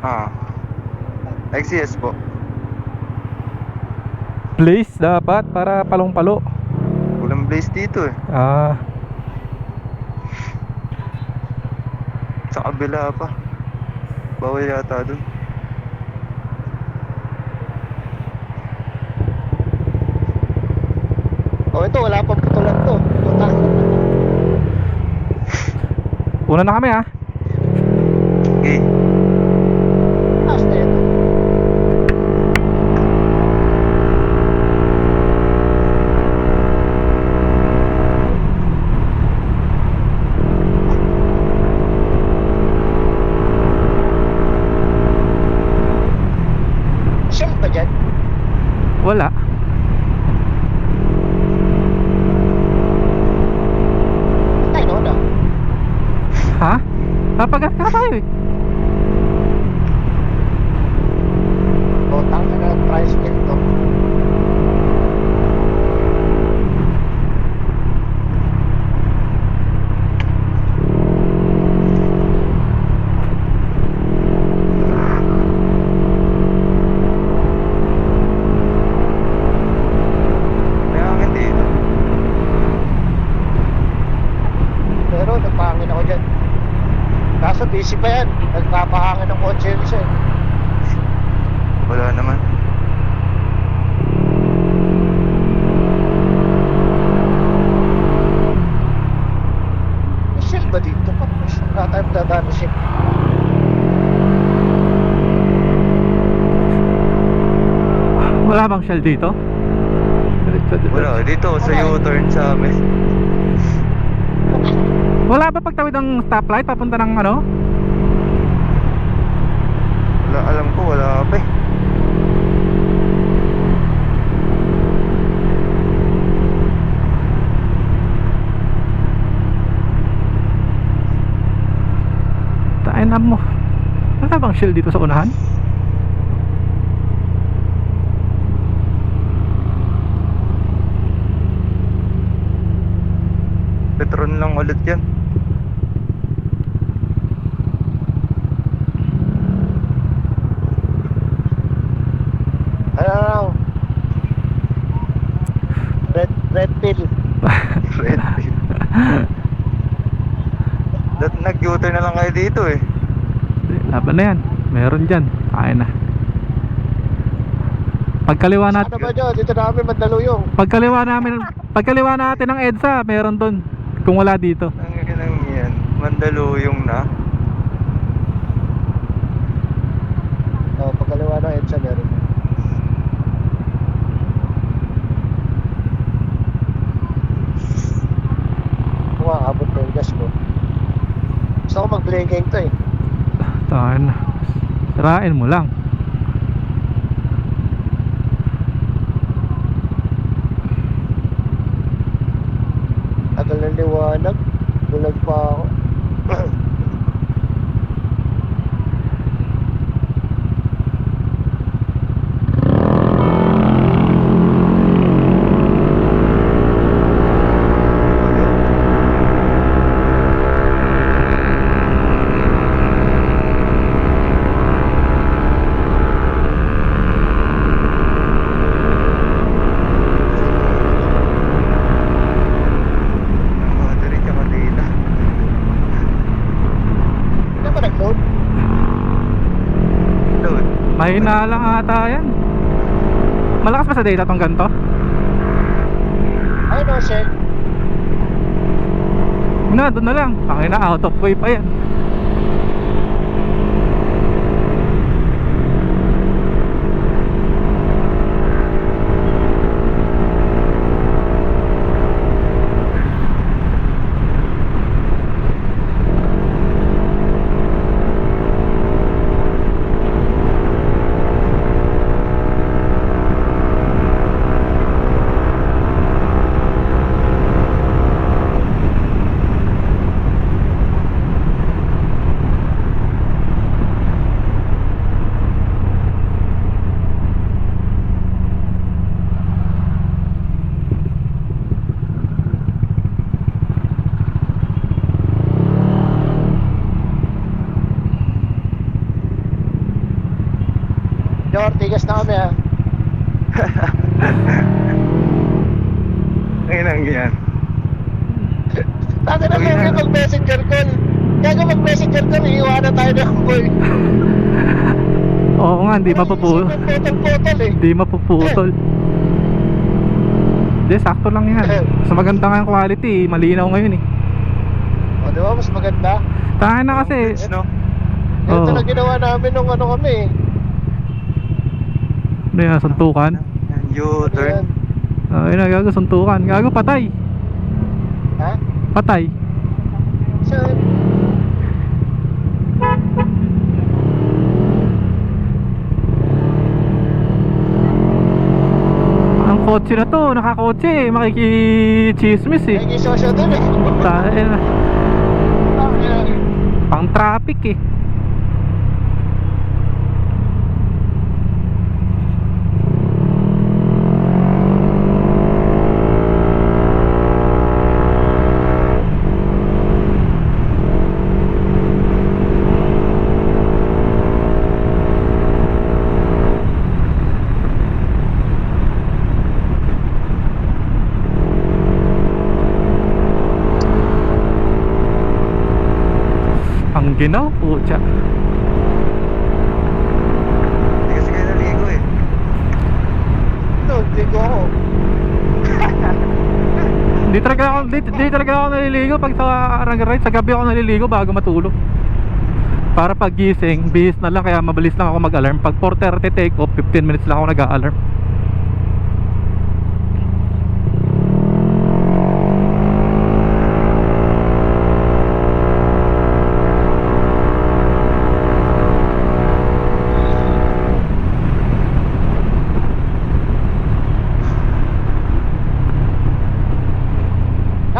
Ah, XCS po. Place dapat para palong-palo. Walang blaze dito eh. Ah, Sa kabila pa. Bawal yata dun. Oh, ito, wala pang putulan to. Puta. una na kami ah. Okay. Taas na ito. Shell ba dyan? Wala. Tayo noon ah. Ha? Napagat ka tayo eh. Botang na ng price nito. May hangin dito. Pero nagpahangin ako dyan. Kaso busy pa yan. Nagpapahangin ng kotse yun siya. Wala naman. May shell ba dito? Wala tayong dadaan shell. Wala bang shell dito? Wala. Dito sa U-turn sa amin. Wala ba pagtawid ng stoplight papunta ng ano? Wala, alam ko wala pa eh. Tain na mo. Wala bang shell dito sa unahan? Petron lang ulit yan. Ano? Red pill. Red pill. Nag-U-turn na lang kayo dito eh. Laban na yan. Meron dyan. Kain na. Pagkaliwa Ano natin. ba dyan? Dito namin Mandaluyong. Pagkaliwa natin ng EDSA, meron dun. Kung wala dito. Ang yan. Mandaluyong na. Oh, pagkaliwa ng EDSA meron. Abot na yung gas ko. Gusto ko mag-blinking to eh. Tain na. Sirain mo lang. Tagal ng liwanag. Bulag pa ako. Ang battery tsaka data. Hindi ba nag-load? Load. Mahina lang ata yan. Malakas ba sa data tong ganito? Ay no, Shell. Na, doon na lang. Tangin na, out of way pa yan. Medyo Ortigas na kami ha. Ayun ang yan. Tama na kami mag-messenger call. Kaya mag-messenger call, iiwanan tayo ng boy. Oo nga, hindi mapuputol. Putol-putol eh. Hindi mapuputol. Hindi, sakto lang yan. Mas maganda nga yung quality, malinaw ngayon eh. O diba, mas maganda. Tahan na kasi. No? Ito Oo. na ginawa namin nung ano kami eh. Ano yan, suntukan? U-turn. Ayun na, gago, suntukan. Gago, patay. Ha? Patay. Saan? Ang kotse na to, nakakotse eh. Makikichismis eh. May gisosyo dun eh. Tayo na. Bakit? Pang traffic eh. Ang ginaw, putya. Hindi kasi kayo naligo eh. Ito, hindi ko ako. Hindi talaga ako naliligo pag sa ride. Sa gabi ako naliligo bago matulog. Para pag gising, bihis na lang, kaya mabilis lang ako mag-alarm. Pag 4:30 take off, 15 minutes lang ako nag-a-alarm.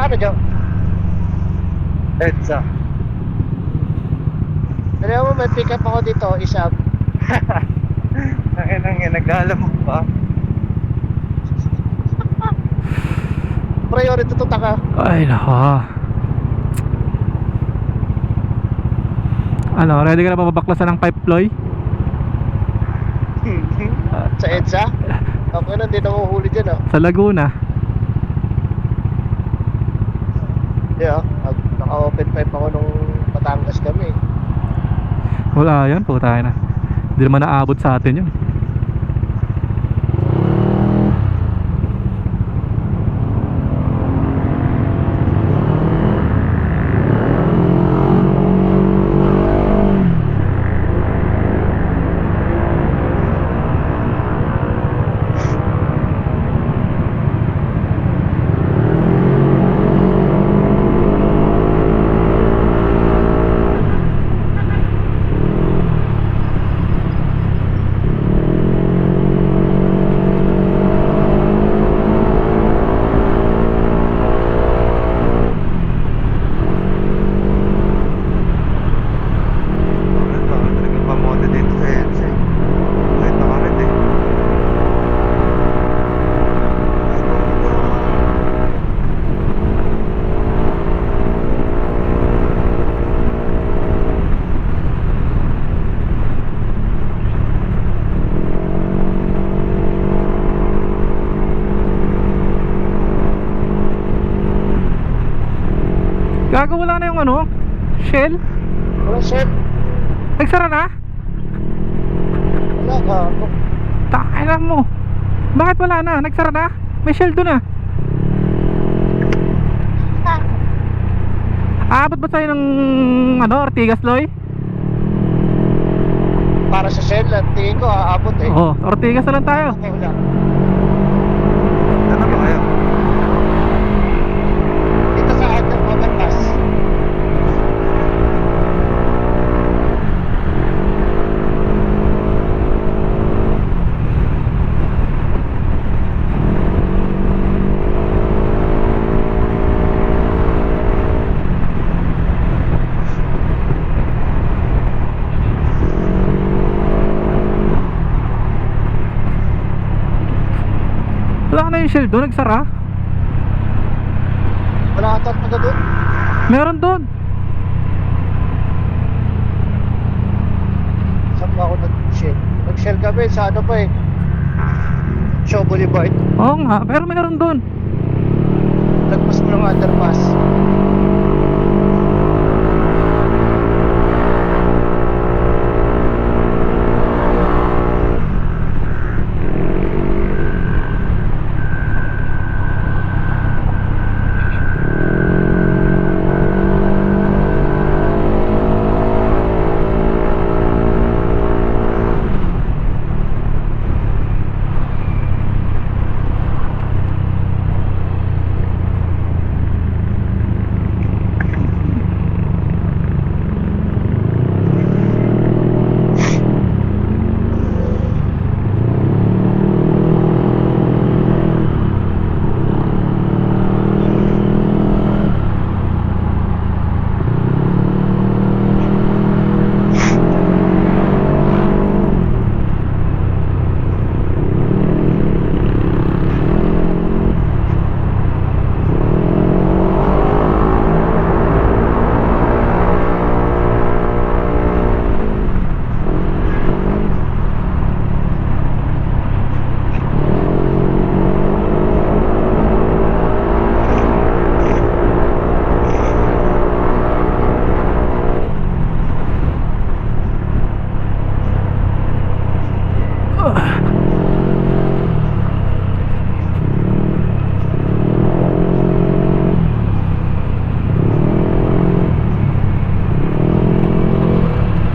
Ano, Joe? EDSA. Alam mo, may pick up ako dito, isa. Ayun ang yan, nag-aalam mo pa. Priority to taka. Ay nako. Ano, ready ka na ba mabaklasan ng pipe ploy? Sa EDSA? Okay na, hindi na mahuhuli dyan ah. Sa Laguna. Yeah, naka-open pipe ako nung Batangas kami. Wala yan, puta na. Hindi naman naabot sa atin yun. Gago, wala na yung ano, shell. Wala shell. Nagsara na? Wala ka. Takinan mo. Bakit wala na? Nagsara na? May shell doon ah. Aabot ba sa'yo ng ano, Ortigas, Loy? Para sa shell, tingin ko aabot eh. Oo, Ortigas na lang tayo. Okay, wala. Ano ba kayo? Dito sa atin ng Batangas. Wala na yung shell doon, nagsara. Wala ka talaga doon. Meron doon. Saan ba ako nag-shell? Nag-shell kami sa ano pa eh. Shaw Boulevard. Oo nga, pero meron doon. Lagpas mo ng underpass.